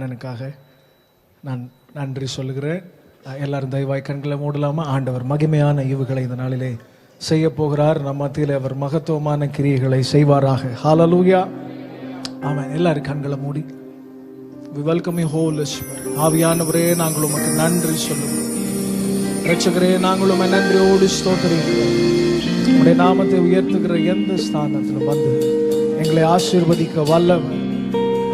அண்ணனுக்காக நான் நன்றி சொல்லுகிறேன். எல்லாரும் தயவாய் கண்களை மூடலாமா? ஆண்டவர் மகிமையான ஈவுகளை இந்த நாளிலே செய்ய போகிறார். நம்ம மத்தியில் அவர் மகத்துவமான கிரியைகளை செய்வாராக. ஹல்லேலூயா. ஆமென். எல்லாரும் கண்களை மூடி we welcome you Holy Spirit. ஆவியானவரே, நாங்கள் உமக்கு நன்றி சொல்லுகிறோம். இரட்சகரே, நாங்கள் உம்மை நன்றியோடு ஸ்தோத்திரிக்கிறோம். உம்முடைய நாமத்தை உயர்த்துகிற எந்த ஸ்தானத்திலும் வந்து எங்களை ஆசீர்வதிக்க வல்லவர்.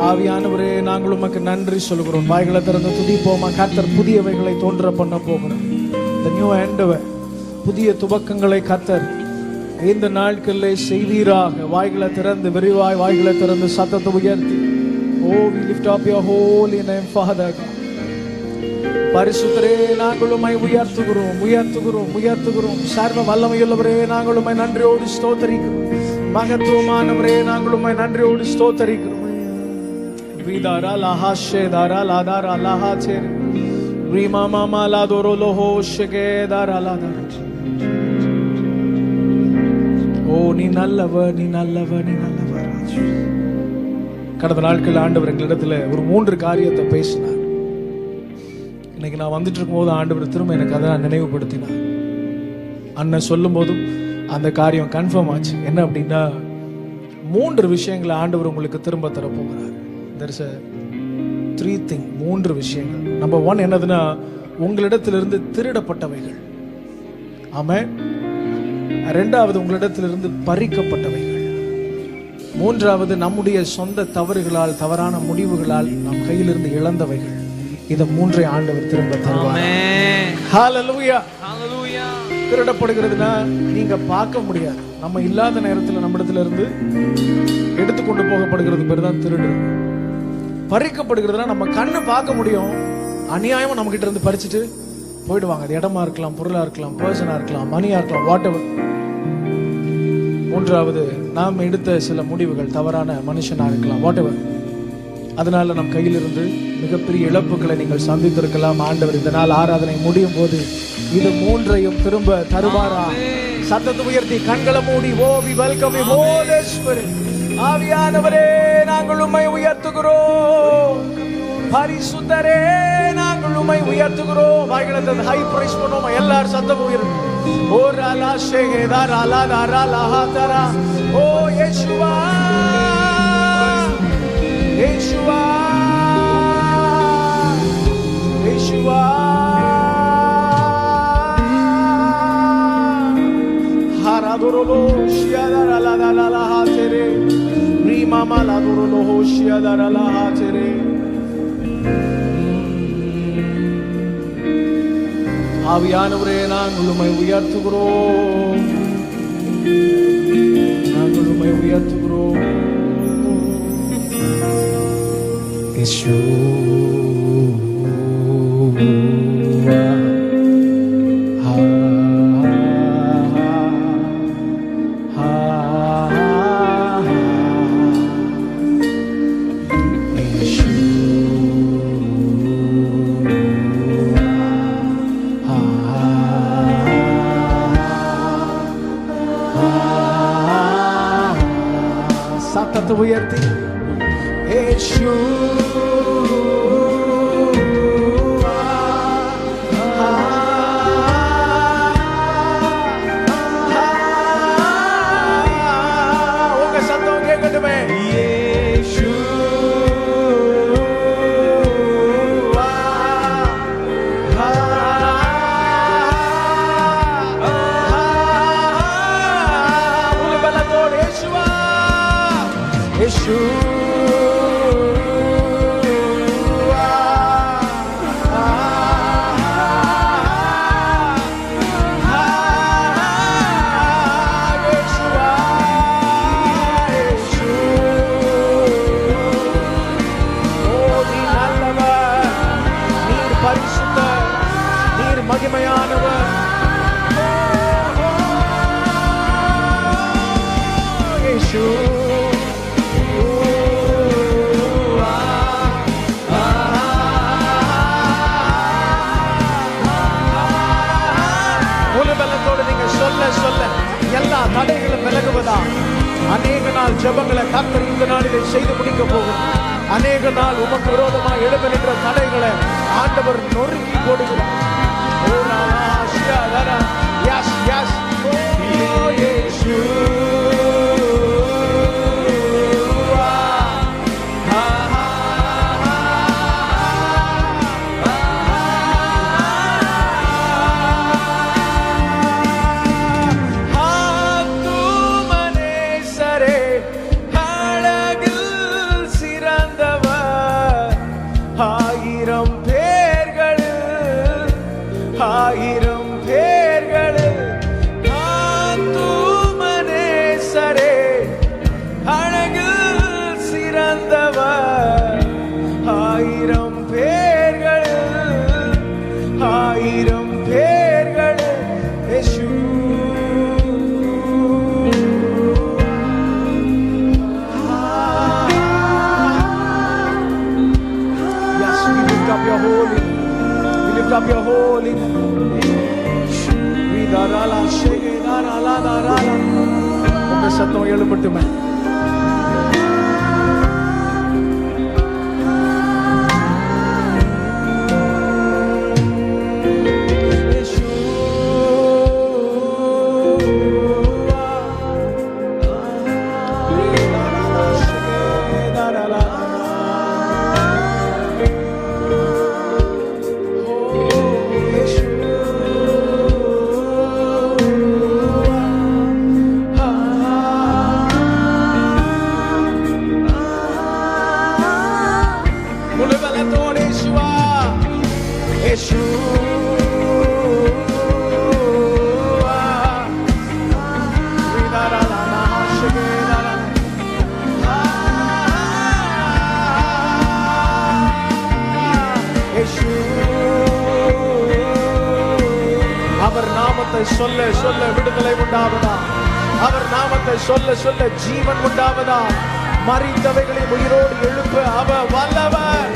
ஆவியானவரே, நாங்கள் உமக்கு நன்றி சொல்லுகிறோம். வாய்களை திறந்து துதிப்போமா? கர்த்தர் புதியவைகளை தோன்ற பண்ண போகிறோம். இந்த நியூ எண்டவர், புதிய துவக்கங்களை கர்த்தர் இந்த நாட்களில் செய்வீராக. வாய்களை திறந்து விரிவாய் வாய்களை திறந்து சத்தத்தை உயர்த்தி Oh, we lift up your holy name, Father God. பரிசுத்தரே, நாங்கள் உம்மை உயர்த்துகிறோம் உயர்த்துகிறோம் உயர்த்துகிறோம். சர்வ வல்லமையுள்ளவரே, நாங்கள் உம்மை நன்றியோடு ஸ்தோத்தரிக்கிறோம். மகத்துவமானவரே, நாங்கள் உம்மை நன்றியோடு ஸ்தோத்தரிக்கிறோம். விதாரா லஹாஷே தாரா லாதாரா லஹாச்சே ரீமா மாமா லாதோரோ லோஹோ ஷகே தாரா லாதாரா. ஓ, நீ நல்லவர், நீ நல்லவர், நீ நல்லவர். கடந்த நாட்கள் ஆண்டவர் எங்களிடத்துல ஒரு 3 காரியத்தை பேசினார். இன்னைக்கு நான் வந்துட்டு இருக்கும் போது ஆண்டவர் திரும்ப எனக்கு அதை நினைவுபடுத்தினார். அண்ணன் சொல்லும் போதும் அந்த காரியம் கன்ஃபார்ம் ஆச்சு. என்ன அப்படின்னா, 3 விஷயங்களை ஆண்டவர் உங்களுக்கு திரும்ப தரப்போகிறார். there is a 3 thing, 3 விஷயங்கள். நம்பர் 1 என்னதுன்னா, உங்களிடத்திலிருந்து திருடப்பட்டவைகள். ஆமென். 2வது உங்களிடத்திலிருந்து பறிக்கப்பட்டவைகள். 3வது நம்முடைய சொந்த தவறுகளால், தவறான முடிவுகளால் நம் கையிலிருந்து இழந்தவைகள். இதை 3 ஆண்டவர் திரும்ப தருவார். ஹல்லேலூயா. ஹல்லேலூயா. திருடப்படுகிறதுனா நீங்க பார்க்க முடியாது. நம்ம இல்லாத நேரத்தில் நம்மிடத்துல இருந்து எடுத்துக்கொண்டு போகப்படுகிறது பேர் தான் திருடு. பறிக்கப்படுகிறதுனா நம்ம கண்ணு பார்க்க முடியும். அநியாயமா நம்ம கிட்ட இருந்து பறிச்சுட்டு போயிடுவாங்க. அது இடமா இருக்கலாம், பொருளா இருக்கலாம், பர்சனா இருக்கலாம், மணியா இருக்கலாம், வாட் எவர். 3வது நாம் எடுத்த சில முடிவுகள், தவறான மனுஷனா இருக்கலாம், வாட் எவர். அதனால நம் கையிலிருந்து மிகப்பெரிய இழப்புகளை நீங்கள் சந்தித்திருக்கலாம். ஆண்டவர் இந்த நாள் ஆராதனை முடியும் போது இது 3ஐயும் திரும்ப தருவாரா? சத்தத்தை உயர்த்தி கண்களை மூடி oh we welcome you holy spirit. ஆவியானவரே, நாங்கள் உம்மை உயர்த்துகிறோம். பரிசுத்தரே, நாங்கள் உம்மை உயர்த்துகிறோம். வாய்களை திறந்து ஹை பிரைஸ் பண்ணுவோம். எல்லாரும் சத்தம் உயர்த்து. ஓ ராலா ஷேகேதா ராலா தாரா லஹா தாரா. ஓ யேசுவா யேசுவா யேசுவா. ஹராதுரோலோ ஷியாதாரா லாதா லஹா தெரே ரீமாமா லாதுரோலோ ஷியாதாரா லஹா தெரே. ஆவியானவரே, நாங்கள் உம்மை உயர்த்துகிறோம். நாங்கள் உம்மை உயர்த்துகிறோம். சத்தத்தை உயர்த்தி உங்க சத்தம் கேட்கட்டுமே. மகிமையானவர். இயேசு சொல்ல எல்லா தடைகளும் விலகுவதா? அநேக நாள் ஜெபங்களை கர்த்தர் இந்த நாளிலே செய்து முடிக்க போகிறார். அநேக நாள் உமக்கு விரோதமாக எழுந்து நின்ற தடைகளை ஆண்டவர் நொறுக்கி போடுகிறார். Yes, yes. Oh, ஆயிரம் பேர்களில் ஆத்துமனேசரே அழகில் சிறந்தவர். ஆயிரம் பேர்களில் ஆயிரம் பேர்களில் இயேசு. Yes, we lift up your holy name. Lift up your holy name. உங்க சத்தம் எழுப்பட்டுமே. அவர் நாமத்தை சொல்ல சொல்ல விடுதலை உண்டாவதா. அவர் நாமத்தை சொல்ல சொல்ல ஜீவன் உண்டாவதா. மரித்தவைகளை உயிரோடு எழுப்ப அவர் வல்லவர்.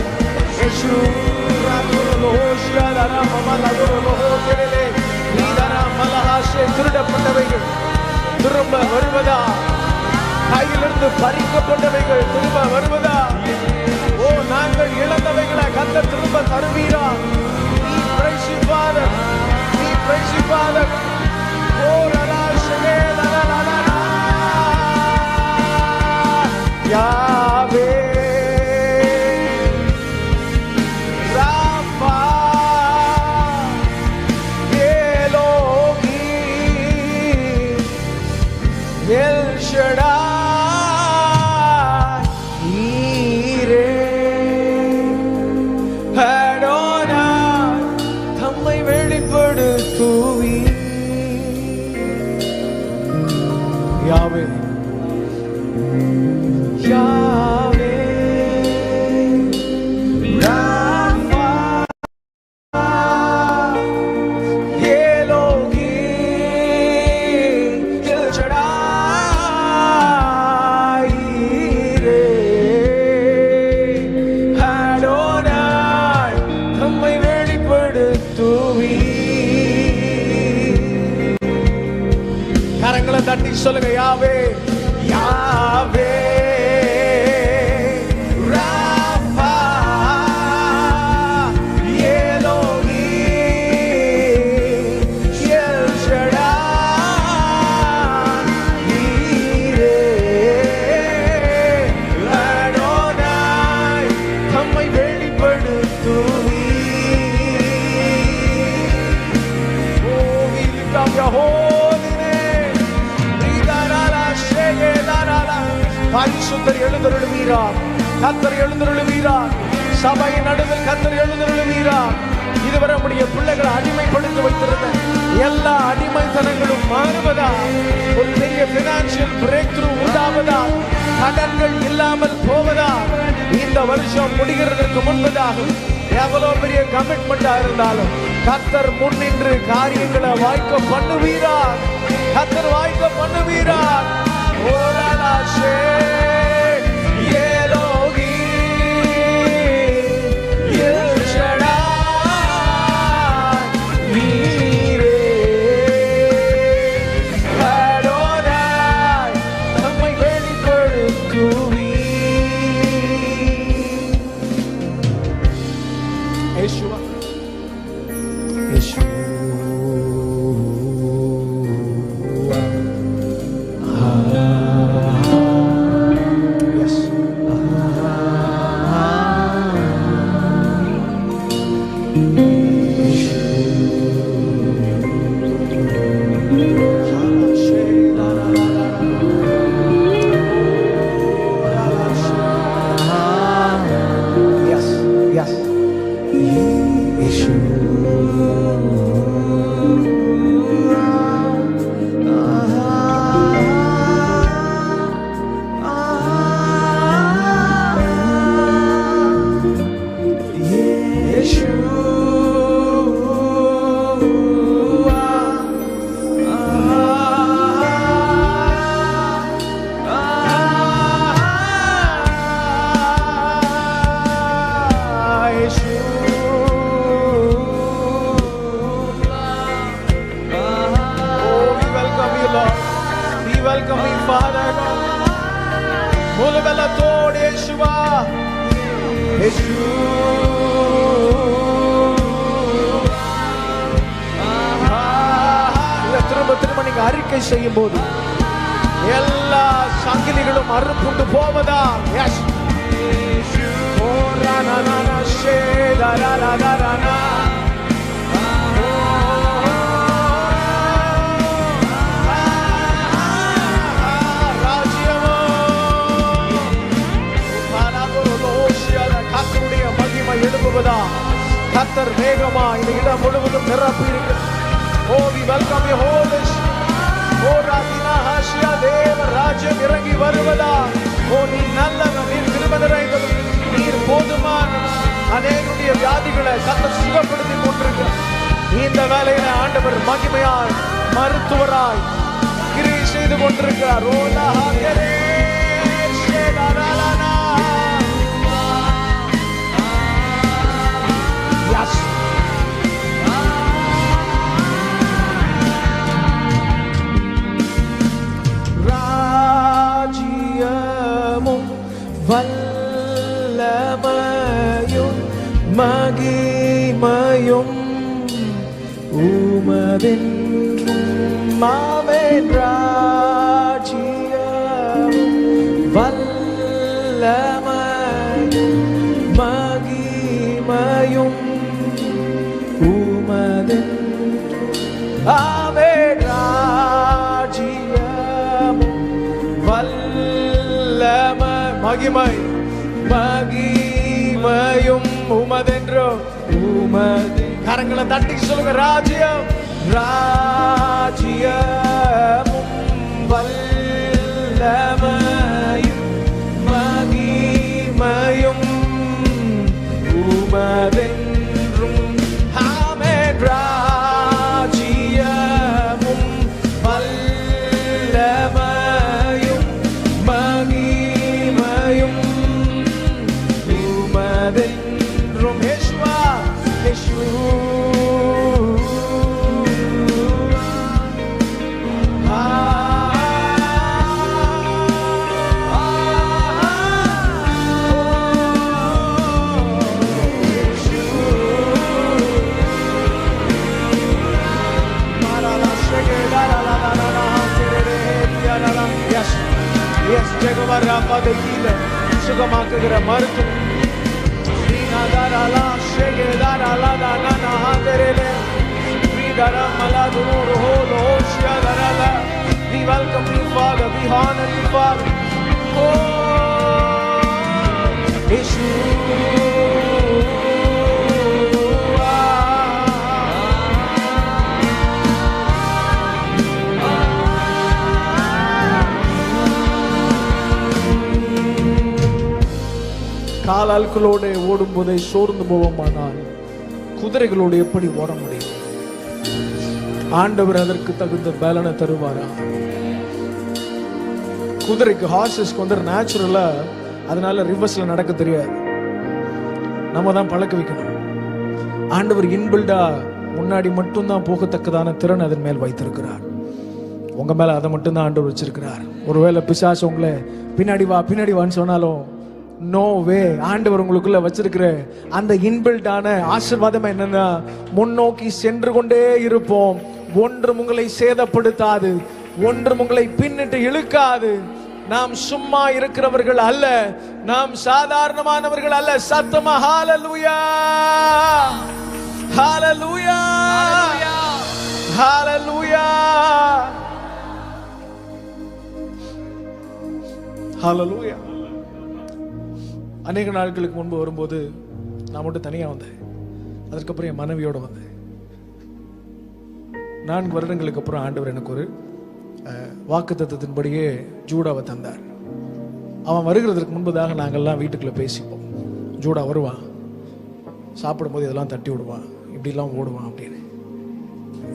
திருடப்பட்டவைகள் திரும்ப வருவதா. கையிலிருந்து பறிக்கப்பட்டவைகள் திரும்ப வருவதா. ஓ, நாங்கள் இழந்தவைகளை கர்த்தர் திரும்ப தருவீரா. யாவே ராபா எலோகி எல் ஷடாய் ஈரே அடோனாய் தம்மை வெளிப்படுத்துவி. யாவே யாவே ராபா எலோகி எல் ஷடாய் ஈரே அடோனாய் தம்மை வெளிப்படுத்துவி. கரங்களை தட்டி சொல்லுங்க. யாவே யாவே ராபா எலோகி எல் ஷடாய் ஈரே அடோனாய் தம்மை வெளிப்படுத்துவி. Oh, we lift up your holy name. பரிசுத்தர் எழுந்தருளுவீரார். கர்த்தர் எழுந்தருளுவீரார். சபையின் நடுவில் கர்த்தர் எழுந்தருளுவீரார். இதுவரை நம்முடைய பிள்ளைகளை அடிமைப்படுத்தி வைத்திருந்த எல்லா அடிமைத்தனங்களும் மாறுவதா. ஒரு பெரிய பினான்சியல் பிரேக் த்ரூ உண்டாவதா. கடன்கள் இல்லாமல் போவதா. இந்த வருஷம் முடிகிறதற்கு முன்பதாக எவ்வளவு பெரிய கமிட்மெண்டா இருந்தாலும் கர்த்தர் முன்னின்று காரியங்களை வாய்க்க பண்ணுவீரார். கர்த்தர் வாய்க்க பண்ணுவீரார். ஓராலாஷே எலோகி எல் ஷடாய் ஈரே அடோனாய் தம்மை வெளிப்படுத்துவி. யேசுவா யேசுவா திரும்ப நீங்க அறிக்கை செய்யும் போது எல்லா சங்கிலிகளும் அறுப்புண்டு போவதா. மகிமை எழுப்புவதா. கர்த்தர் வேகமா இந்த இடம் முழுவதும் நிரப்பி இருக்கிறது. Oh, we welcome you, Holy Spirit. Oh, Radina Hashia, தேவ ராஜ்யம் இறங்கி வருவதா. Oh, நீ நல்லவர், நீ கிருபை நிறைந்தவர், நீர் போதுமானவர். அநேகருடைய வியாதிகளை கர்த்தர் சுகப்படுத்தி கொண்டிருக்கிறார். இந்த வேளையில ஆண்டவர் மகிமையாய் மருத்துவராய் கிரியை செய்து கொண்டிருக்கிறார். ஓ லஹாகரே ஷேதாராலனா. Yes. ராஜ்யமும் வல்லமையும் மகிமையும் உமதென்றும். ஆமென். ராஜ்யமும் வல்லமையும் மகிமையும் உமதென்றும். ஆமென். ராஜ்யமும் வல்லமை மகிமை மகிமையும் உமதென்றும். உமது கரங்களை தட்டி சொல்லுங்க. ராஜ்யம் ராஜ்யமும் வல்லமையும் மகிமையும் உமதென்றும். ஆமென். ராஜ்யமும் வல்லமையும் மகிமையும் உமதென்றும். யேசுவா யேசுவா. சுகமாக்குகிற மருத்துவம் we welcome you, Father. We honor you, Father. Oh, காலாட்களோடு ஓடும் போதை சோர்ந்து போவோமானால் குதிரைகளோடு எப்படி ஓட முடியும்? ஆண்டவர் அதற்கு தகுந்த பலனை தருவாரா? குதிரைக்கு ஹார்சஸ்க்கு வந்து நேச்சுரலா அதனால ரிவர்ஸ்ல நடக்க தெரியாது. நம்ம தான் பழக்க வைக்கணும். ஆண்டவர் இன்பில்டா முன்னாடி மட்டும்தான் போகத்தக்கதான திறன் அதன் மேல் வைத்திருக்கிறார். உங்க மேல அதை மட்டும்தான் ஆண்டவர் வச்சிருக்கிறார். ஒருவேளை பிசாசு உங்களை பின்னாடி வான்னு சொன்னாலும் நோ வே. ஆண்டவர் உங்களுக்குள்ள வச்சிருக்கிற அந்த இன்பில்டான ஆசீர்வாதம் என்னன்னா, முன்னோக்கி சென்று கொண்டே இருப்போம். ஒன்றும் உங்களை சேதப்படுத்தாது, ஒன்றும் உங்களை பின்னிட்டு இழுக்காது. நாம் சும்மா இருக்கிறவர்கள் அல்ல, நாம் சாதாரணமானவர்கள் அல்ல. சத்தமா ஹalleluya, ஹalleluya, ஹalleluya, ஹalleluya. அநேக நாட்களுக்கு முன்பு வரும்போது நான் மட்டும் தனியா வந்தேன். அதற்கப்புறம் என் மனைவியோட வந்தேன். 4 வருடங்களுக்கு அப்புறம் ஆண்டவர் எனக்கு ஒரு வாக்குத்தத்தத்தின்படியே ஜூடாவை தந்தார். அவன் வருகிறதுக்கு முன்பதாக நாங்கள்லாம் வீட்டுக்குள்ள பேசிப்போம். ஜூடா வருவான், சாப்பிடும்போது இதெல்லாம் தட்டி விடுவான், இப்படிலாம் ஓடுவான் அப்படின்னு.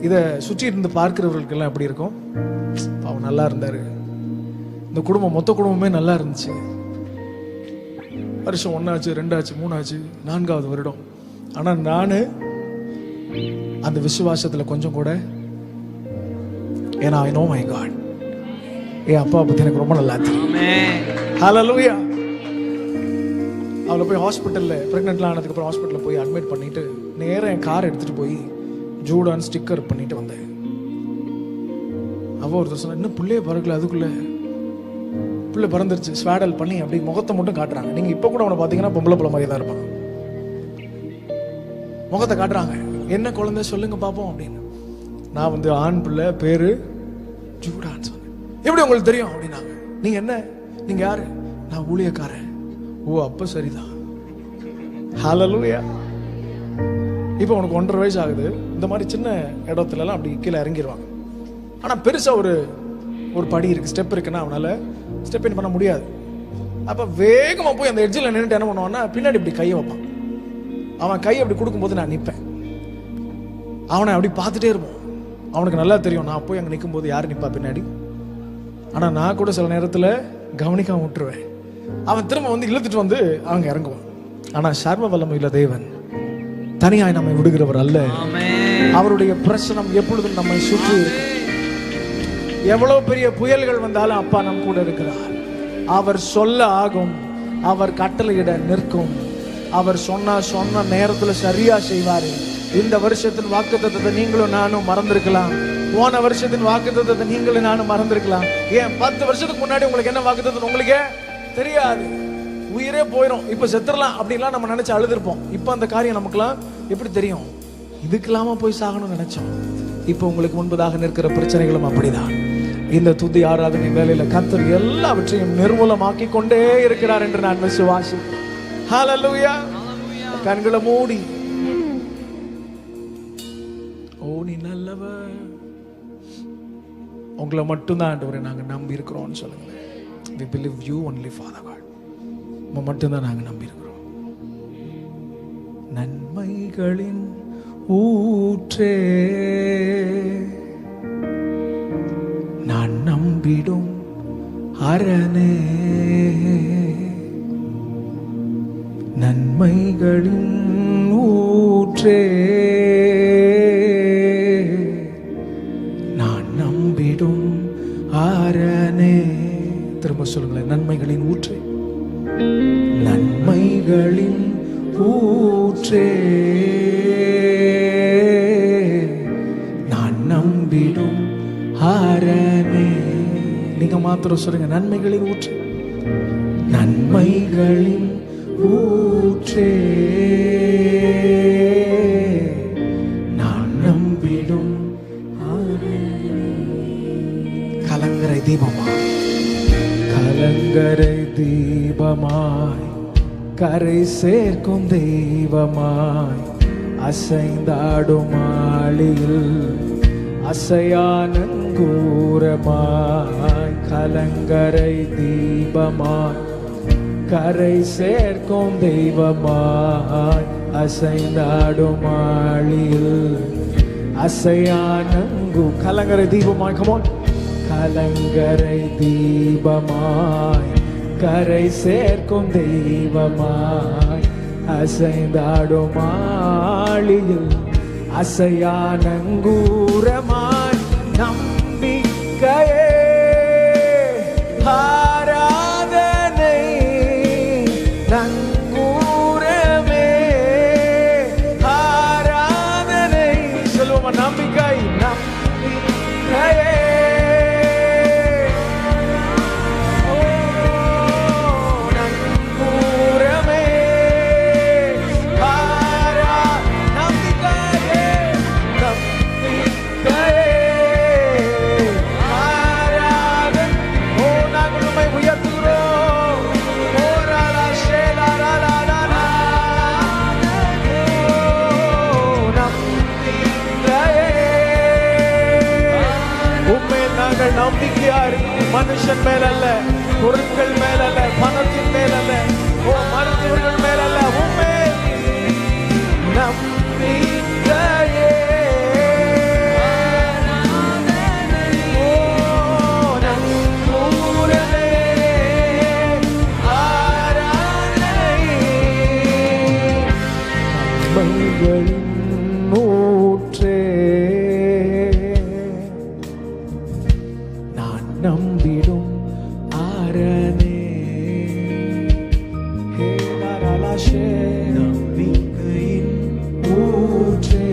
இதை சுற்றி இருந்து பார்க்கிறவர்களுக்கெல்லாம் எப்படி இருக்கும்? அவன் நல்லா இருந்தாரு, இந்த குடும்பம் மொத்த குடும்பமே நல்லா இருந்துச்சு. வருஷம் 1 ஆச்சு, 2 ஆச்சு, 3 ஆச்சு, 4வது வருடம். ஆனா நானு அந்த விசுவாசத்துல கொஞ்சம் கூட, ஏன்னா ஐ நோ மை காட், என் அப்பா பத்தி எனக்கு ரொம்ப நல்லா தெரியும். ஹalleluya. அவளை போய் ஹாஸ்பிட்டல்ல பிரெக்னென்ட்லாம் ஆனதுக்கு அப்புறம் ஹாஸ்பிட்டல்ல போய் அட்மிட் பண்ணிட்டு நேரா என் கார் எடுத்துட்டு போய் ஜூடான் ஸ்டிக்கர் பண்ணிட்டு வந்தேன். அவ ஒருத்தர் சொன்ன, இன்னும் பிள்ளைய பிறக்கல, அதுக்குள்ள பிள்ளை பிறந்துருச்சு, ஸ்வாடல் பண்ணி அப்படி முகத்தை மட்டும் காட்டுறாங்க. நீங்க இப்ப கூட அவனை பாத்தீங்கன்னா பொம்பளை பிள்ளை மாதிரி தான் இருப்பான். முகத்தை காட்டுறாங்க, என்ன குழந்தை சொல்லுங்க பாப்போம் அப்படின்னு. நான் வந்து ஆண் பிள்ளை, பேரு ஜூடான்னு சொன்னேன். எப்படி உங்களுக்கு தெரியும் அப்படின்னாங்க. நீங்க என்ன, நீங்க யாரு? நான் ஊழியக்காரன். ஓ அப்ப சரிதான். ஹalleluya. இப்போ உனக்கு 1.5 வயசு ஆகுது. இந்த மாதிரி சின்ன இடத்துல எல்லாம் அப்படி கீழே இறங்கிடுவாங்க. ஆனா பெருசா ஒரு படி இருக்கு, ஸ்டெப் இருக்குன்னா அவனால ஸ்டெப் இன் பண்ண முடியாது. அப்ப வேகமா போய் அந்த எட்ஜில் நின்றுட்டு என்ன பண்ணுவான்னா, பின்னாடி இப்படி கையை வைப்பான். அவன் கையை அப்படி கொடுக்கும்போது நான் நிற்பேன். அவனை அப்படி பார்த்துட்டே இருப்போம். அவனுக்கு நல்லா தெரியும் நான் போய் அங்கே நிற்கும் போது யார் நிற்பா பின்னாடி. ஆனா நான் கூட சில நேரத்தில் கவனிக்காம விட்டுருவேன். அவன் திரும்ப வந்து இழுத்துட்டு வந்து அவங்க இறங்குவான். ஆனா சர்வ வல்லமையுள்ள தேவன் தனியாய் நம்மை விடுகிறவர் அல்ல. அவருடைய பிரசனம் எப்பொழுதும் நம்மை சுற்றி. எவ்வளவு பெரிய புயல்கள் வந்தாலும் அப்பா நம் கூட இருக்கிறார். அவர் சொல்ல ஆகும், அவர் கட்டளையிட நிற்கும். அவர் சொன்ன நேரத்துல சரியா செய்வாரு. இந்த வருஷத்தின் வாக்குத்தத்தத்தை நீங்களும் நானும் மறந்திருக்கலாம். போன வருஷத்தின் வாக்குத்தத்தத்தை நீங்களும் நானும் மறந்திருக்கலாம். ஏன் 10 வருஷத்துக்கு முன்னாடி உங்களுக்கு என்ன வாக்குத்தத்தம் உங்களுக்கே தெரியாது. உயிரே போயிடும், இப்ப செத்துறலாம் அப்படிலாம் நம்ம நினைச்சு அழுதுருப்போம். இப்ப அந்த காரியம் நமக்குலாம் எப்படி தெரியும்? இதுக்கெல்லாம போய் சாகணும்னு நினைச்சோம். இப்ப உங்களுக்கு முன்பதாக நிற்கிற பிரச்சனைகளும் அப்படிதான். இந்த துதி ஆராதனை வேலையில கர்த்தர் எல்லாவற்றையும் நிர்மூலமாக்கி கொண்டே இருக்கிறார் என்று நான் விசுவாசி. ஹalleluya. கண்களை மூடி, ஓ நீ நல்லவர், உங்களை மட்டும்தான் ஆண்டவரே நாங்க நம்பி இருக்கிறோம்னு சொல்லுங்க. We believe you only, Father God. மட்டும்தான் நாங்க நம்பி இருக்கிறோம். நன்மைகளின் ஊற்றே, நான் நம்பிடும் அரணே, நன்மைகளின் ஊற்றே, நான் நம்பிடும் அரணே. திரும்ப சொல்லுங்களேன், நன்மைகளின் ஊற்றே, நன்மைகளின் ஊற்றே, நான் நம்பிடும் அரணே. நீங்க மாத்திரம் சொல்லுங்க, நன்மைகளின் ஊற்றே, நன்மைகளின் ஊற்றே, நான் நம்பிடும் அரணே. கலங்கரை தீபமாய், கலங்கரை தீபமாய், கரை சேர்க்கும் தெய்வமாய், அசைந்தாடும் ஆளியில் அசையான கூரமாய், கலங்கரை தீபமாய், கரை சேர்க்கும் தெய்வமாய், அசைந்தாடும் ஆளியில் அசையான கலங்கரை தீபமாய். come on. கலங்கரை தீபமாய், கரை சேர்க்கும் தெய்வமாய், அசைந்தாடும் ஆளியில் அசையான கூரமாய், நம்பிக்கையே ஆராதனை நம்பிக்கையா இருக்கு. மனுஷன் மேல அல்ல, பொருட்கள் மேல அல்ல, பணத்தின் மேல அல்ல, மருத்துவர்கள் மேல அல்ல, உண்மை நம்பிக்கையே. ஊற்றே நான் நம்பிடும் ஆரணே, நம்பிக்கையின் ஊற்றே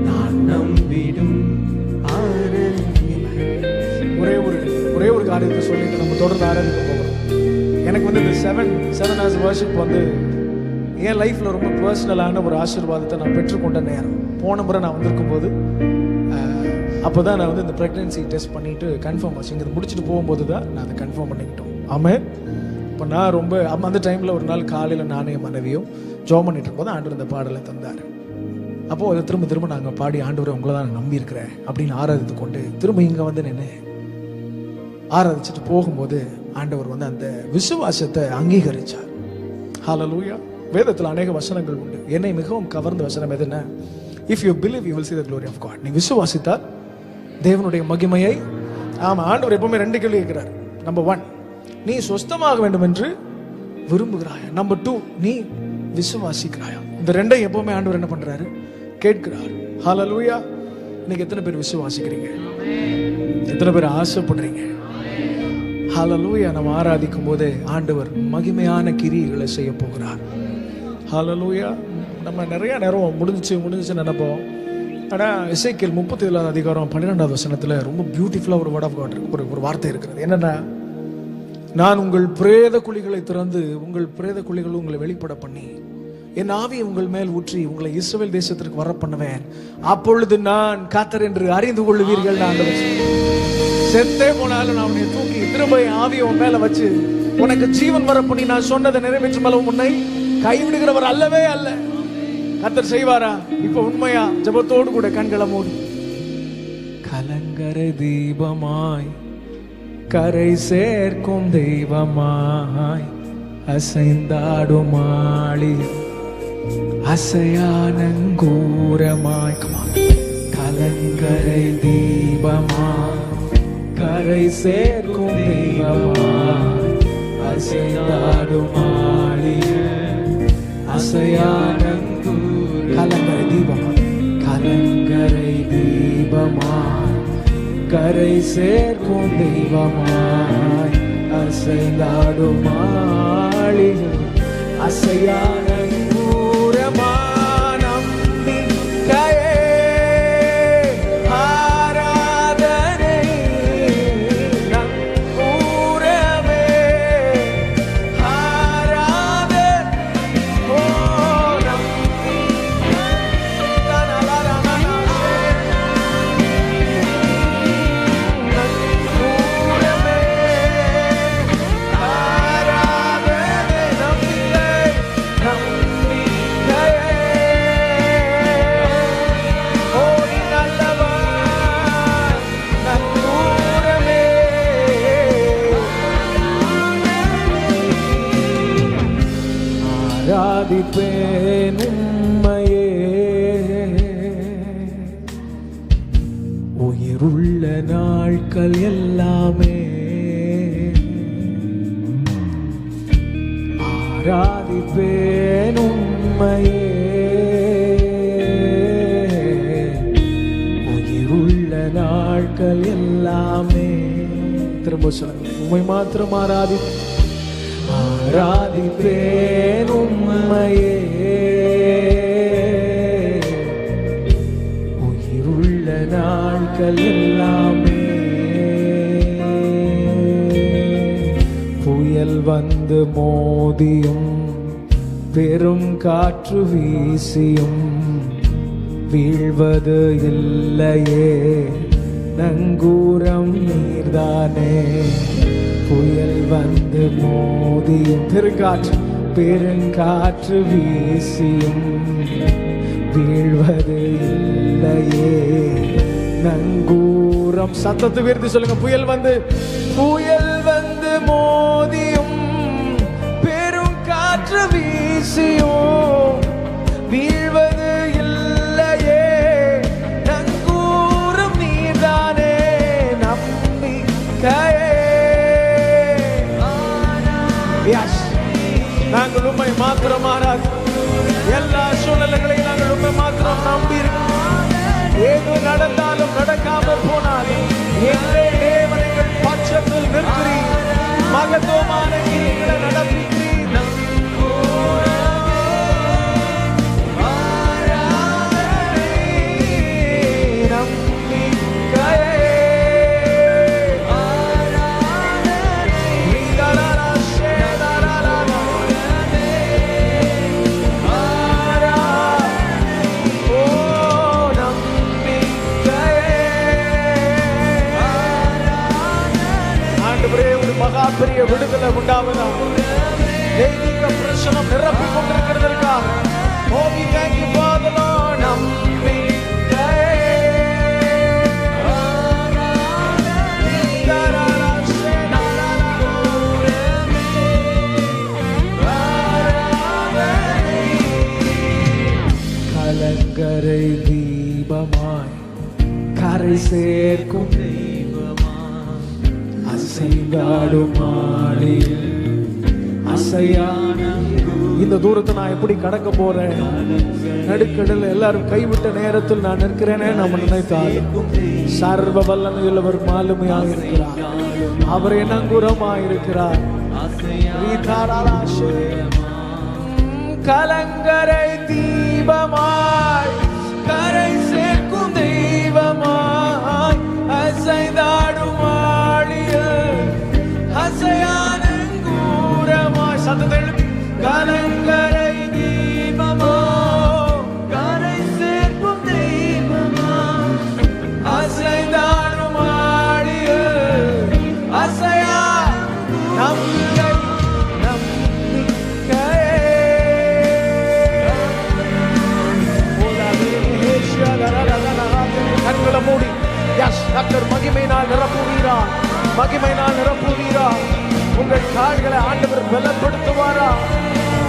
நான் நம்பிடும் ஆரணே. ஒரே ஒரு காரியத்தை சொல்லிட்டு நம்ம தொடர்ந்து ஆராதிக்க போகிறோம். எனக்கு வந்து இந்த 7 hours worship வந்து என் லைஃப்பில் ரொம்ப பர்சனலான ஒரு ஆசீர்வாதத்தை நான் பெற்றுக்கொண்ட நேரம். போன முறை நான் வந்திருக்கும் போது அப்போ தான் நான் வந்து இந்த ப்ரெக்னென்சி டெஸ்ட் பண்ணிவிட்டு கன்ஃபார்ம் ஆச்சு. இங்கே முடிச்சுட்டு போகும்போது தான் நான் அதை கன்ஃபார்ம் பண்ணிக்கிட்டோம். ஆமாம். இப்போ நான் ரொம்ப அந்த டைமில் ஒரு நாள் காலையில் நானே மனைவியும் ஜோம் பண்ணிட்டு இருக்கும்போது ஆண்டவர் இந்த பாடலை தந்தார். அப்போது அதை திரும்ப நாங்கள் பாடி, ஆண்டவரை உங்களை தான் நான் நம்பியிருக்கிறேன் அப்படின்னு ஆராதித்து கொண்டு திரும்ப இங்கே வந்து நின்று ஆராதிச்சுட்டு போகும்போது ஆண்டவர் வந்து அந்த விசுவாசத்தை அங்கீகரித்தார். ஹல்லேலூயா. வேதத்தில் அநேக வசனங்கள் உண்டு. என்னை மிகவும் கவர்ந்த வசனம் எதுன்னா, if you believe you will see the glory of God. நீ விசுவாசித்தால் தேவனுடைய மகிமையை. ஆமாம், ஆண்டவர் எப்பவுமே 2 கேள்வி கேட்கிறார். நம்பர் 1, நீ சொஸ்தமாக வேண்டும் என்று விரும்புகிறாயா? நம்பர் 2, நீ விசுவாசிக்கிறாயா? இந்த 2ஐயும் எப்பவுமே ஆண்டவர் என்ன பண்றாரு? கேட்கிறார். ஹல்லேலூயா. இன்னைக்கு எத்தனை பேர் விசுவாசிக்கிறீங்க? எத்தனை பேர் ஆசைப்படுறீங்க? ஹல்லேலூயா. நம்ம ஆராதிக்கும் போது ஆண்டவர் மகிமையான கிரியைகளை செய்ய போகிறார். ஹல்லேலூயா. நம்ம நிறைய நேரம் முடிஞ்சிச்சு நினைப்போம். ஆனால் எசேக்கியேல் 37 அதிகாரம் 12வது வசனத்தில் ரொம்ப பியூட்டிஃபுல்லாக ஒரு வேர்ட் ஆஃப் காட் இருக்கு, ஒரு வார்த்தை இருக்கிறது. என்னன்னா, நான் உங்கள் பிரேத குழிகளை திறந்து உங்கள் பிரேத குழிகள் உங்களை வெளிப்பட பண்ணி என் ஆவியை உங்கள் மேல் ஊற்றி உங்களை இஸ்ரவேல் தேசத்திற்கு வர பண்ணுவேன். அப்பொழுது நான் கர்த்தர் என்று அறிந்து கொள்ளுவீர்கள். ஆண்டவர் செத்தே போனாலும் நான் உன்னை தூக்கி திரும்ப ஆவியை உன் மேல வச்சு உனக்கு ஜீவன் வர பண்ணி நான் சொன்னதை நிறைவேற்றும் அளவு உன்னை கைவிடுகிறவர் அல்லவே அல்ல. கர்த்தர் செய்வாரா? இப்ப உண்மையா ஜெபத்தோடு கூட கண்களை மூடி, கலங்கரை தீபமாய் கரை சேர்க்கும் தெய்வமாய் அசைந்தாடும் ஆளி அசையானங்கூரமாய், கலங்கரை தீபமாய் கரை சேர்க்கும் தெய்வமாய் அசைந்தாடும் ஆளி அசையானங்கூர, கலங்கரை தீபமாய் கலங்கரை தீபமாய் கரை சேர்க்கும் தெய்வமாய் அசைந்தாடும் ஆளி அசையானங்கூரமாய் நம்பிக்கையே. ஆராதிப்பேன் உம்மையே, உயிருள்ள நாட்கள் எல்லாமே ஆராதிப்பேன் உம்மையே, உயிருள்ள நாட்கள் எல்லாமே. திரும்ப சொல்லுங்க, உம்மை மாத்திரம் ஆராதிப்பேன் உம்மையே, உயிருள்ள நாட்கள் எல்லாமே. புயல் வந்து மோதியும் பெரும் காற்று வீசியும் வீழ்வது இல்லையே, நங்கூரம் நீர்தானே. புயல் வந்து மோதியும் பெருங்காற்று வீசியும் வீழ்வது இல்லையே. நங்கூரம் சத்தத்தை உயர்த்தி சொல்லுங்க. புயல் வந்து மோதியும் பெரும் காற்று வீசியும் வீழ்வது இல்லையே. நங்கூரம் நீதானே நம்பிக்கையே. நாங்கள் உண்மை மாத்திரம் மாறாது. எல்லா சூழ்நிலைகளையும் நாங்கள் உண்மை மாத்திரம் நம்பி ஏது நடந்தாலும் நடக்காமல் போனாலும் எங்கே தேவனைகள் பட்சத்தில் நிற்கிறீர். மகத்துவமான கிரியைகளை நடப்பிக்கிறீர். பெரிய விடுதலை உண்டாவதா. தெய்வீக பிரசனம் நிரப்பிக் கொண்டிருக்கிறதற்காக கலங்கரை தீபமாய் கரை சேர்க்கும் இந்த தூரத்தை நான் எப்படி கடக்க போறேன்? நடுக்கடல் எல்லாரும் கைவிட்ட நேரத்தில் நான் நிற்கிறேனே நம்ம நினைத்தாலும் சர்வ வல்லமையுள்ளவர் மாலுமையாக இருக்கிறார். அவர் நங்கூரமாக இருக்கிறார். கலங்கரை தீபமாய் கரை சேர்க்கும் தெய்வமாய் அசைந்தாடும் கலங்கரை தீபமோ கரை சேர்க்கும் தெய்வமா அசைந்தாடும் ஆடியில் அசையா நம்பிக்கை கண்களை மூடி கர்த்தர் மகிமையினால் நிரப்புவீரார். மகிமையினால் நிரப்புவீரார். உங்கள் கால்களை ஆண்டவர் பலப்படுத்துவாரா?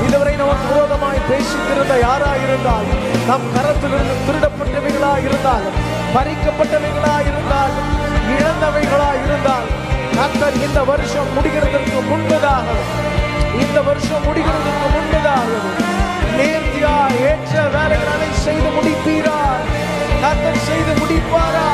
இதுவரை நமக்கு விரோதமாய் பேசித்திருந்த யாராயிருந்தால், நம் கரத்திலிருந்து திருடப்பட்டவைகளாய் இருந்தால், பறிக்கப்பட்டவைகளாய் இருந்தால், இழந்தவைகளாய் இருந்தால், கர்த்தர் இந்த வருஷம் முடிகிறதற்கு முன்பதாக நேர்த்தியா ஏற்ற வேலைகளை செய்து முடிப்பீரா? கர்த்தர் செய்து முடிப்பாரா?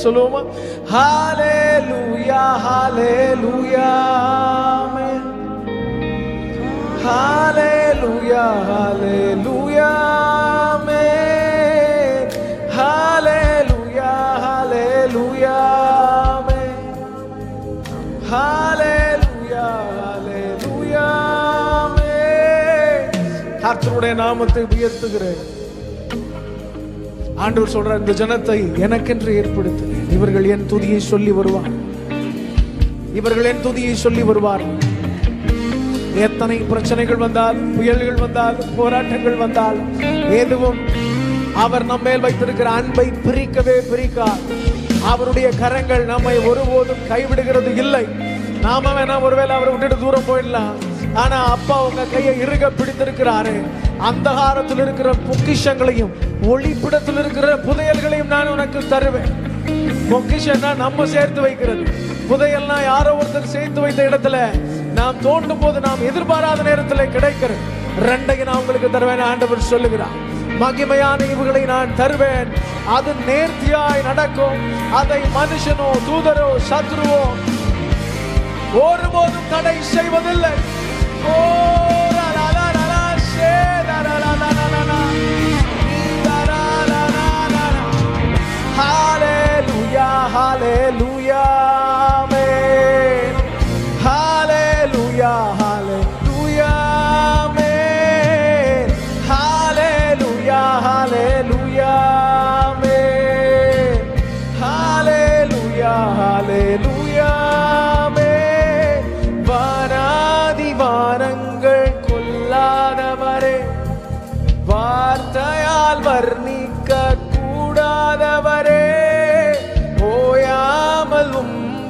சொல்லுவோமா? ஹalleluya hallelujah amen. Hallelujah hallelujah amen. Hallelujah hallelujah amen. Hallelujah hallelujah amen. கர்த்தருடைய நாமத்தை உயர்த்துகிறேன். ஆண்டவர் சொல்றார், இந்த ஜனத்தை எனக்கென்று ஏற்படுத்து, இவர்கள் என் துதியை சொல்லி வருவார், இவர்கள் என் துதியை சொல்லி வருவார். எத்தனை பிரச்சனைகள் வந்தால், புயல்கள் வந்தால், போராட்டங்கள் வந்தால், எதுவும் அவர் நம்மேல் வைத்திருக்கிற அன்பை பிரிக்கவே பிரிக்கார். அவருடைய கரங்கள் நம்மை ஒருபோதும் கைவிடுகிறது இல்லை. நாம வேணா ஒருவேளை அவரை விட்டுட்டு தூரம் போயிடலாம், ஆனா அப்பா உங்க கையை இறுக பிடித்திருக்கிறாரு. அந்தகாரத்தில் இருக்கிற பொக்கிஷங்களையும் ஒளிப்பிடத்தில் இருக்கிற புதையல்களையும் நான் உனக்கு தருவேன். பொக்கிஷம்னா நம்ம சேர்த்து வைக்கிறது, புதையல்னா யாரோ ஒருத்தர் சேர்த்து வைத்த இடத்துல நாம் தோண்டும் போது நாம் எதிர்பாராத நேரத்தில் கிடைக்கிறது. ரெண்டையும் நான் உங்களுக்கு தருவேன் ஆண்டவர் சொல்லுகிறார். மகிமையான ஈவுகளை நான் தருவேன், அது நேர்த்தியாய் நடக்கும். அதை மனுஷனோ தூதரோ சத்ருவோ ஒருபோதும் தடை செய்வதில்லை. Hallelujah, hallelujah, amen. Hallelujah, hallelujah, amen. Hallelujah, hallelujah, amen. Hallelujah, hallelujah, amen. வானாதி வானங்கள் கொல்லாதவரே, வார்த்தையால் வர்ணிக்க கூடாதவரே, ஓயாமல்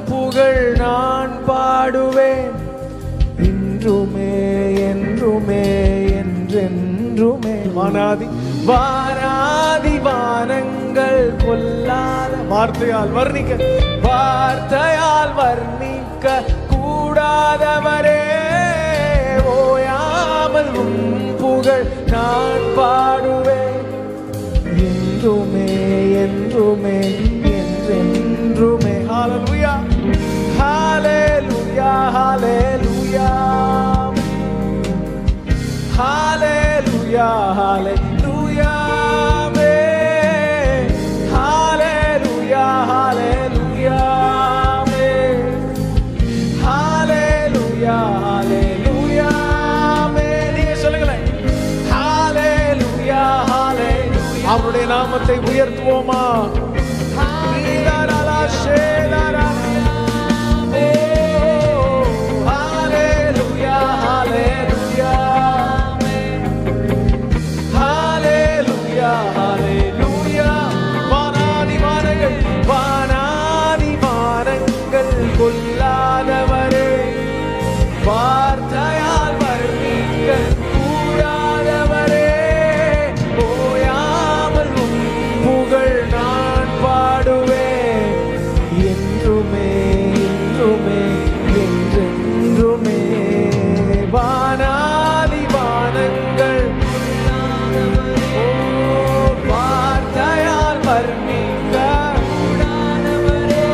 புகழ் நான் பாடுவேன், இன்றுமே என்றுமே என்றென்றுமே. வானாதி வானாதி வானங்கள் கொல்லாத, வார்த்தையால் வர்ணிக்க, வார்த்தையால் வர்ணிக்க கூடாதவரே, ஓயாமல் புகழ் நான் பாடுவேன், என்றுமே என்றுமே என்றென்றுமே. ஹalleluya, ஹalleluya, ஹalleluya, ஹalleluya, ஹalleluya, ஹalleluya, ஹalleluya, ஹalleluya, ஹalleluya. நீங்க சொல்லுங்களேன், ஹalleluya, ஹalleluya. அவருடைய நாமத்தை உயர்த்துவோமா? வானாதி வானங்கள் கொல்லாதவரே, வார்த்தையால் வர்ணிக்க கூடாதவரே, ஓயாமல் புகழ் நான் பாடுவேன், என்றுமே என்றுமே என்றென்றுமே. வானாதி வானங்கள் வார்த்தையால் வர்ணிக்க கூடாதவரே,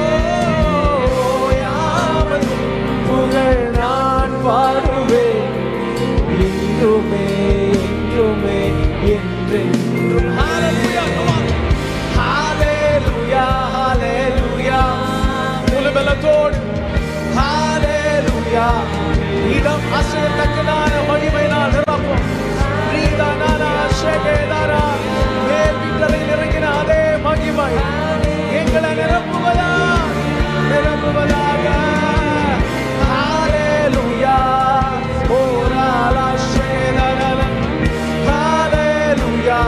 ஓயாமல் புகழ் நான் பாடுவேன், என்றுமே என்றுமே என்றென்றும். ஹalleluya, ஹalleluya, ஹalleluya. முழுபலத்தோடு ஹalleluya. இடம் அசையத்தக்கதான மகிமையினால் நிரப்பும். மேல் வீட்டறையில் இறங்கின அதே மகிமை எங்களை நிரப்புவதாக. ஹalleluya, ஓராலா ஷேதரல, ஹalleluya,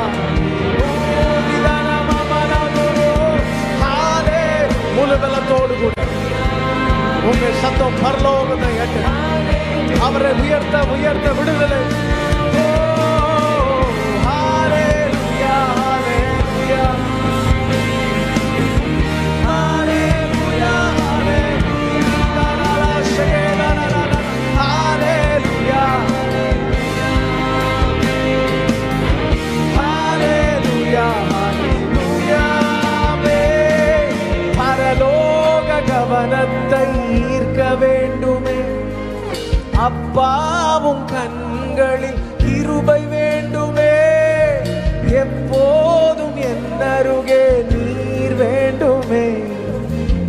முழுபலத்தோடு கூட உங்கள் சத்தம் பரலோகத்தை எட்ட, அவரை உயர்த்த உயர்த்த விடுதலை. ஹalleluya, ஹalleluya, ஹalleluya, ஹalleluya, ஹalleluya, ஹalleluya. பரலோக கவனத்தை ஈர்க்க வேண்டுமே, அப்பாவும் கண்களில் கிருபை வேண்டுமே, எப்போதும் என் அருகே நீர் வேண்டுமே,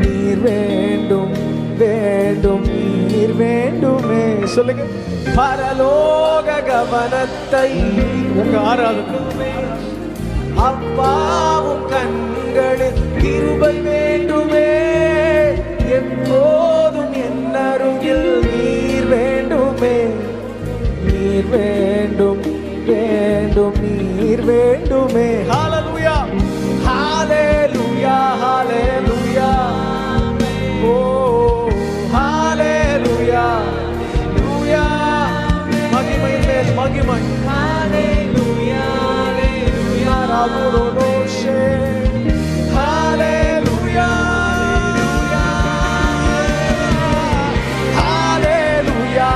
நீர் வேண்டும் வேண்டும் நீர் வேண்டுமே. சொல்லுங்க, பரலோக கவனத்தை உங்க ஆராதனை அப்பாவும் கண்களில் கிருபை வேண்டுமே, எப்போதும் என் அருகில் நீர் வேண்டுமே, நீர் வேண்டும் வேண்டும் நீர் வேண்டுமே. ஹalleluya ஹalleluya ஹalleluya ஓ ஹalleluya ஹalleluya மகிமை மேல் மகிமை ஹalleluya ஹalleluya ராகுரோஷே ஹalleluya ஹalleluya ஹalleluya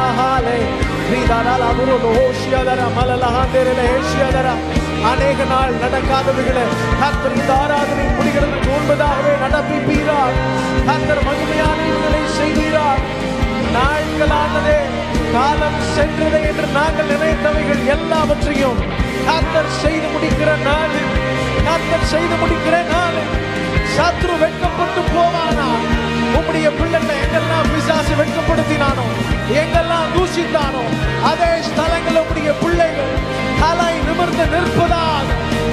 அநேக நாள் நடக்காதவைகளை கர்த்தர் இந்த ஆராதனை முடிகிறதுக்கு முன்பதாகவே நடப்பிப்பீரார். கர்த்தர் மகிமையானவைகளை செய்வீரார். நாட்களானதே, காலம் சென்றதே என்று நாங்கள் நினைத்தவைகள் எல்லாவற்றையும் கர்த்தர் செய்து முடிக்கிற நாள், கர்த்தர் செய்து முடிக்கிற நாள். சத்ரு வெட்கப்பட்டு போவானா? உம்முடைய பிள்ளைகளை எங்கெல்லாம் பிசாசு வெட்கப்படுத்தினானோ, எங்கெல்லாம் தூஷித்தானோ, அதே ஸ்தலங்கள் உம்முடைய பிள்ளைகள் தலை நிமிர்ந்து நிற்பதால்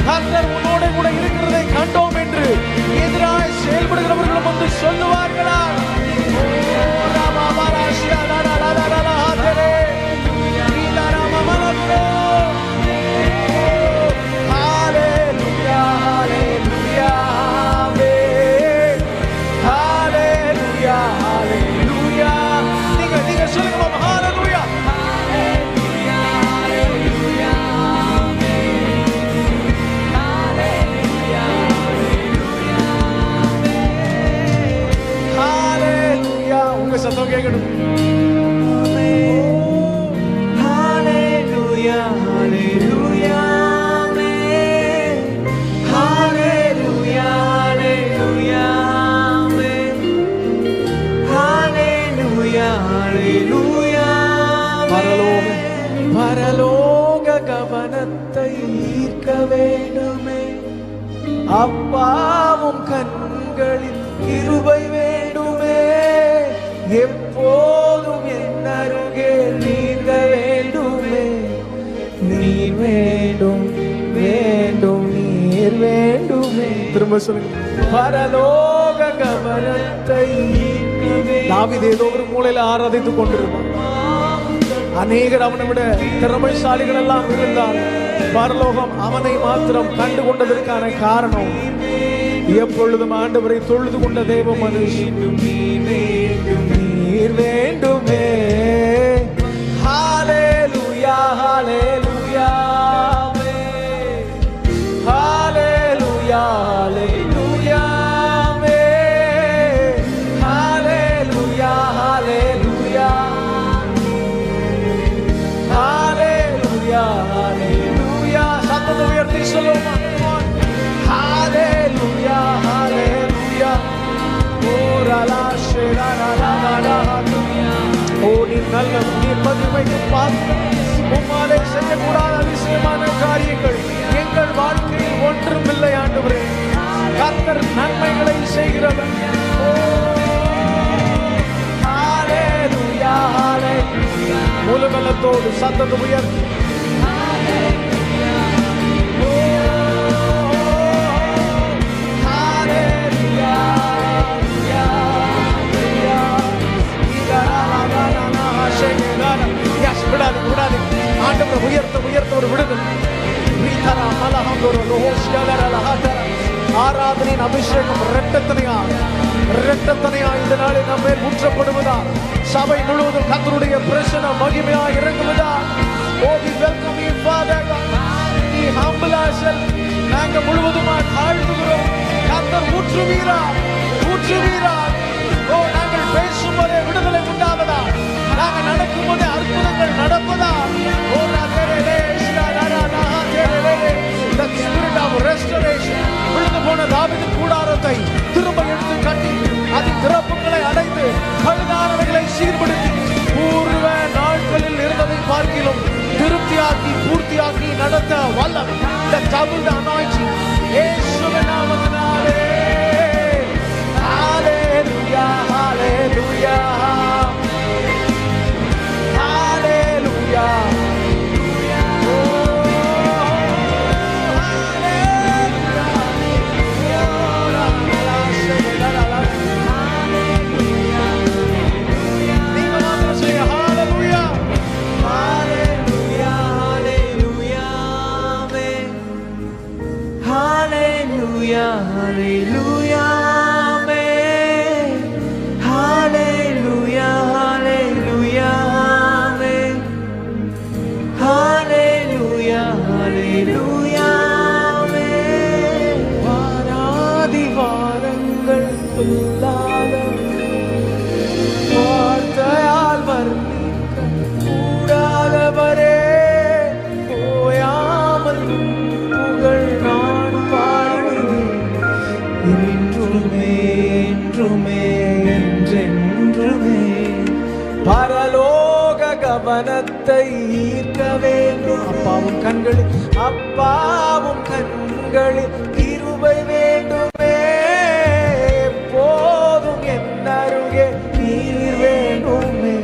கர்த்தர் உன்னோட கூட இருக்கிறதை கண்டோம் என்று எதிராக செயல்படுகிறவர்களும் வந்து சொல்லுவார்களா? சத்தம் கேட்கணும். ஹalleluya ஹalleluya ஹalleluya ஹalleluya ஹalleluya ஹalleluya பரலோக கவனத்தை ஈர்க்க வேண்டுமே, அப்பாவும் கண்களில் கிருபை வேண்டுமே, எப்போதும் என் அருகே நீங்க வேண்டுமே, நீர் வேண்டும் வேண்டும் நீர் வேண்டுமே. திரும்ப சொல்லுங்க. பரலோக கவனத்தை தாவீது ஏதோ ஒரு மூலையில ஆராதித்துக் கொண்டிருப்பான். அநேகர் அவனை விட திறமைசாலிகள் எல்லாம் இருந்தார். பரலோகம் அவனை மாத்திரம் கண்டு கொண்டதற்கான காரணம், எப்பொழுதும் ஆண்டவரை தொழுது கொண்ட தேவ மனுஷன் நீர் வேண்டுமே. ஹalleluya ஹalleluya ஹalleluya ஹalleluya ஹalleluya ஹalleluya ஹalleluya ஹalleluya சத்தத்தை உயர்த்தி சொல்லுமா? ஹalleluya ஹalleluya ஓ நீ நல்ல நீர் மகிமைக்கு பாத்திரம். உம்மாலே செய்யக்கூடாத அதிசயமான காரியங்கள் எங்கள் வாழ்க்கையில் ஒன்றும் இல்லை ஆண்டவரே. கர்த்தர் நன்மைகளை செய்கிறவர். முழு பலத்தோடு சத்தத்தை உயர்த்தி ஆண்டவரை உயர்த்த உயர்த்த ஒரு விடுதல். ஆராதனையின் அபிஷேகம் இரட்டத்தனையா இந்த நாளில் நம்ம மேல் ஊற்றப்படுவதா, சபை முழுவதும் கர்த்தருடைய பிரசன்னம் மகிமையாக இறங்குவதா. நாங்கள் முழுவதுமா தாழ்த்துகிறோம். கர்த்தர் ஊற்றுவீரார் ஊற்றுவீரார். ஓ நாங்கள் பேசும் போதே விடுதலை உண்டாவதா, நாங்கள் நடக்கும் போதே அற்புதங்கள் நடப்பதா. ஓ விழுந்து போன தாவீதின் கூடாரத்தை திரும்ப எடுத்து கட்டி அதன் திறப்புகளை அடைந்து பழுதானவைகளை சீர்படுத்தி பூர்வ நாட்களில் இருந்ததை பார்க்கிலும் திருப்தியாக்கி பூர்த்தியாக்கி நடத்த வல்லம் இந்த double anointing இயேசுவின் நாமத்தினாலே. ஹalleluya ஹalleluya ஹalleluya Hallelujah, hallelujah, amen. Hallelujah, hallelujah, amen. Hallelujah, hallelujah, amen. வாராதி வாரங்கள் இல்லாத வார்த்தையால் வர்ணிக்க கூடாதவரே, ஓயாமல் புகழ் நான் பாடுவேன் இன்றுமே என்றுமே என்றென்றுமே. பரலோக கவனத்தை ஈர்க்க வேண்டும். அப்பாவும் கண்களில் கிருபை வேண்டுமே. எப்போதும் என் அருகே நீர் வேண்டுமே.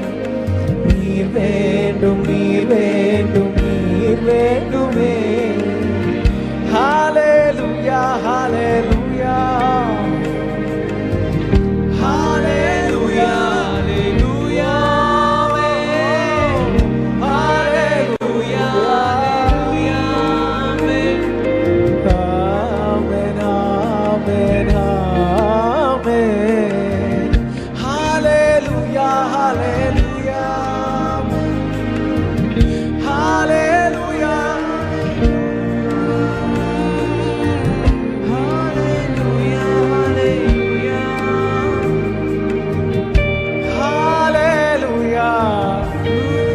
நீர் வேண்டும், நீர் வேண்டும், நீர் வேண்டுமே. Hallelujah, hallelujah, hallelujah, hallelujah, amen. Hallelujah, hallelujah, amen. Amen, amen, amen. Hallelujah, hallelujah, hallelujah.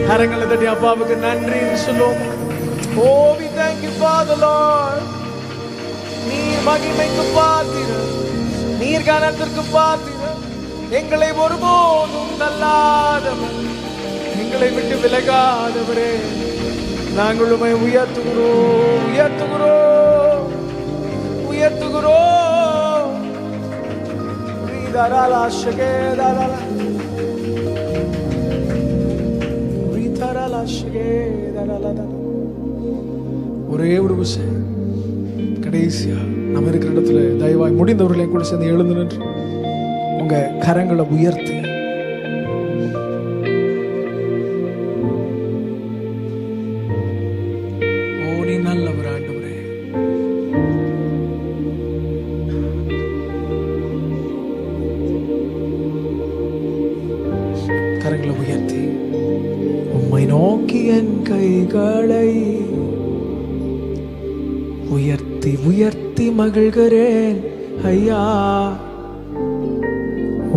கரங்களை தட்டி அப்பாவுக்கு நன்றி சொல்லுவோம். Oh, we thank you Father Lord. நீர் மகிமைக்கு பாத்திரம், நீர் கனத்திற்கு பாத்திரம். எங்களை ஒருபோதும் தள்ளாதவர், எங்களை விட்டு விலகாதவரே, நாங்கள் உம்மை உயர்த்துகிறோம், உயர்த்துகிறோம், உயர்த்துகிறோம். ரீதரலா ஷகேதரலா ஒரே ஒரு விஷயம், கடைசியா நம்ம இருக்கிற இடத்துல தயவாய் முடிந்தவர்களையும் கூட சேர்ந்து எழுந்து நின்று உங்க கரங்களை உயர்த்தி ஓ நீ நல்லவர் ஆண்டவரே, கரங்களை உயர்த்தி உம்மை நோக்கி என் கைகளை உயர்த்தி உயர்த்தி மகிழ்கிறேன் ஐயா.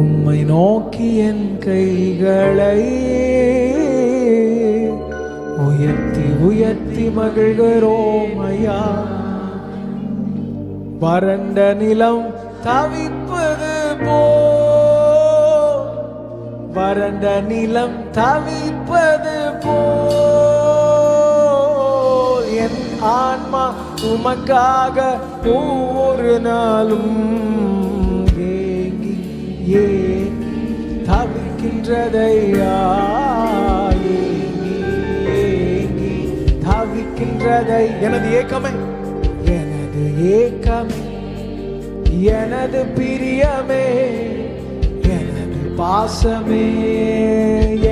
உம்மை நோக்கி என் கைகளை உயர்த்தி உயர்த்தி மகிழ்கிறோம் ஐயா. வறண்ட நிலம் தவிப்பது போல், வறண்ட நிலம் தவிப்பது போல் என் ஆன்மா உமக்காக ஒவ்வொரு நாளும் ஏங்கி ஏங்கி தவிக்கின்றதையா. ஏங்கி ஏங்கி தவிக்கின்றதை எனது ஏக்கமே, எனது ஏக்கமே, எனது பிரியமே, எனது பாசமே,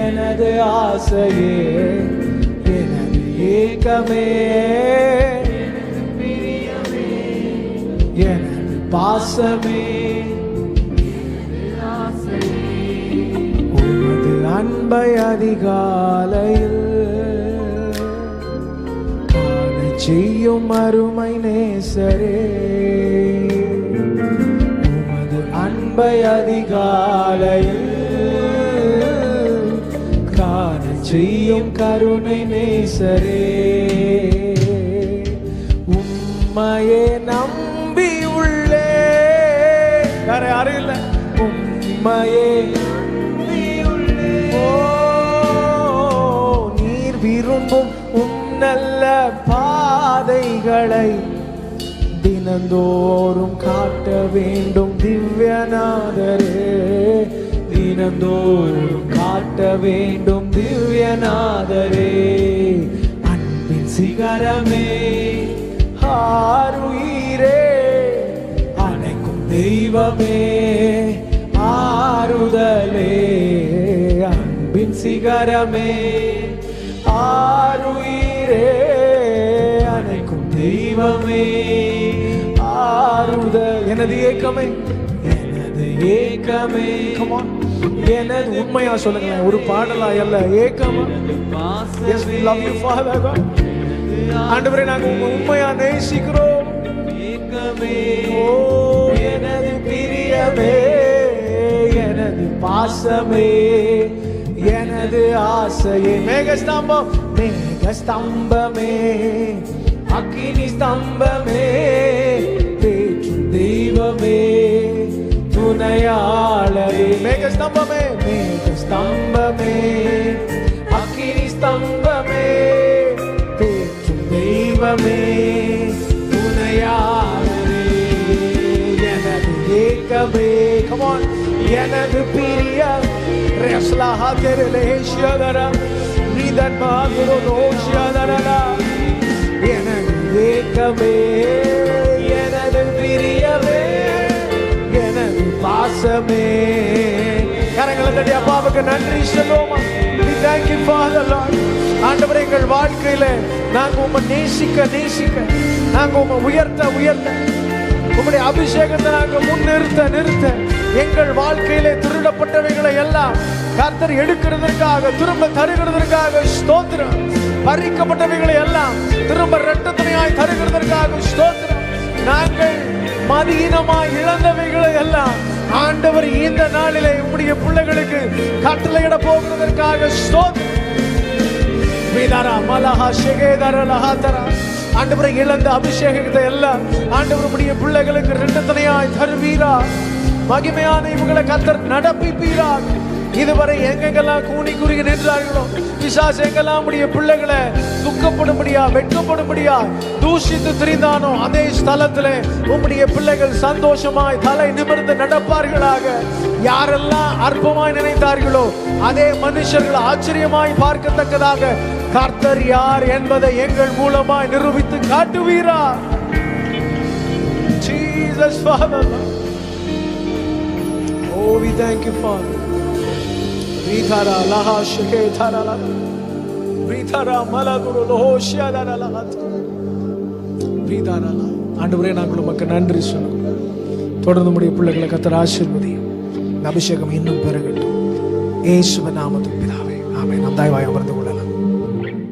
எனது ஆசையே, எனது ஏக்கமே, எனது பிரியமே, எனது பாசமே, எனது ஆசையே. உமது அன்பை அதிகாலையில் காணச் செய்யும் அருமை நேசரே. அன்பை அதிகாலையில் காணச் செய்யும் கருணை நேசரே. உம்மையே நம்பி உள்ளே, வேற யாரும் இல்லை, உம்மையே நம்பி உள்ளே. ஓ நீர் விரும்பும் உம் நல்ல பாதைகளை தினந்தோறும் காட்ட வேண்டும் திவ்யநாதரே. தினந்தோறும் காட்ட வேண்டும் திவ்யநாதரே. அன்பின் சிகரமே, ஆருயிரே, அணைக்கும் தெய்வமே, ஆறுதலே. அன்பின் சிகரமே, ஆருயிரே, அணைக்கும் தெய்வமே, ஆறுதல். எனது ஏக்கமே, எனது ஏக்கமே. Come on. எனது உண்மையா சொல்லுங்களேன், ஒரு பாடலா அல்ல, ஏக்கமா. Yes, we love you, Father God. ஆண்டவரே, நாங்க உங்க உண்மையா நேசிக்கிறோம். ஓ எனது பிரியமே, எனது பாசமே, எனது ஆசையே. மேகஸ்தம்பம், மேகஸ்தம்பமே, அக்கினி ஸ்தம்பமே, தேற்றும் தெய்வமே, துணையாளரே. மேகஸ்தம்பமே, மேகஸ்தம்பமே, அக்கினி ஸ்தம்பமே, தேற்றும் தெய்வமே, துணையாளரே, எனது ஏக்கமே. Come on. எனது பிரிய ரெஸ்லாஹா தெரலேஷியதரா நீதன் மாகுரோஷியதரா. எனது ஏக்கமே, எனது பிரியமே, எனது பாசமே. கரங்களை தட்டி அப்பாவுக்கு நன்றி சொல்லுவோமா? We thank you, Father Lord. ஆண்டவரே, எங்கள் வாழ்க்கையில நாங்க உம்மை நேசிக்க நேசிக்க, நாங்க உம்மை உயர்த்த உயர்த்த, உம்முடைய அபிஷேகத்தை நாங்க நிறுத்த எங்கள் வாழ்க்கையிலே திருடப்பட்டவைகளை எல்லாம் கர்த்தர் எடுக்கிறதற்காக, திரும்ப தருகிறதற்காக ஸ்தோத்திரம். பறிக்கப்பட்டவைகளை எல்லாம் திரும்ப இரட்டத்தனையாய் தருகிறதற்காக ஸ்தோத்திரம். நாங்கள் மதியினமாய் இழந்தவைகளை எல்லாம் ஆண்டவர் இந்த நாளிலே உம்முடைய பிள்ளைகளுக்கு கட்டளையிட போகிறதற்காக ஸ்தோத்திரம். ஆண்டவரை இழந்த அபிஷேகத்தை எல்லாம் ஆண்டவர் உடைய பிள்ளைகளுக்கு இரட்டத்தனையாய் தருவீரா. மகிமையான இவங்களை கர்த்தர் நடப்பிப்பீரா. இதுவரை எங்கெங்கெல்லாம் கூனி குறுகி நின்றார்களோ, பிசாசு எங்கெல்லாம் உடைய பிள்ளைகளை துக்கப்படும்படியா, வெட்கப்படும்படியா தூஷித்து திரிந்தானோ, அதே ஸ்தலத்திலே உம்முடைய பிள்ளைகள் சந்தோஷமாய் தலை நிமிர்ந்து நடப்பார்களாக. யாரெல்லாம் அற்பமாய் நினைத்தார்களோ அதே மனுஷர்கள் ஆச்சரியமாய் பார்க்கத்தக்கதாக கர்த்தர் யார் என்பதை எங்கள் மூலமாய் நிரூபித்து காட்டுவீரா. Jesus Father, oh we thank you Father. Rithara laha shike tharala, rithara malaguru lohosya darala, rithara. ஆண்டவரே, நாங்கள் உமக்கு நன்றி சொல்லுகிறோம். தொடர்ந்து நம்முடைய பிள்ளைகளை கர்த்தர் ஆசீர்வதியும். அபிஷேகம் இன்னும் பெருகட்டும். இயேசுவின் நாமத்தில் பிதாவே, ஆமென். நாம் தயவாய் அமர்ந்து கொள்ளுங்கள்.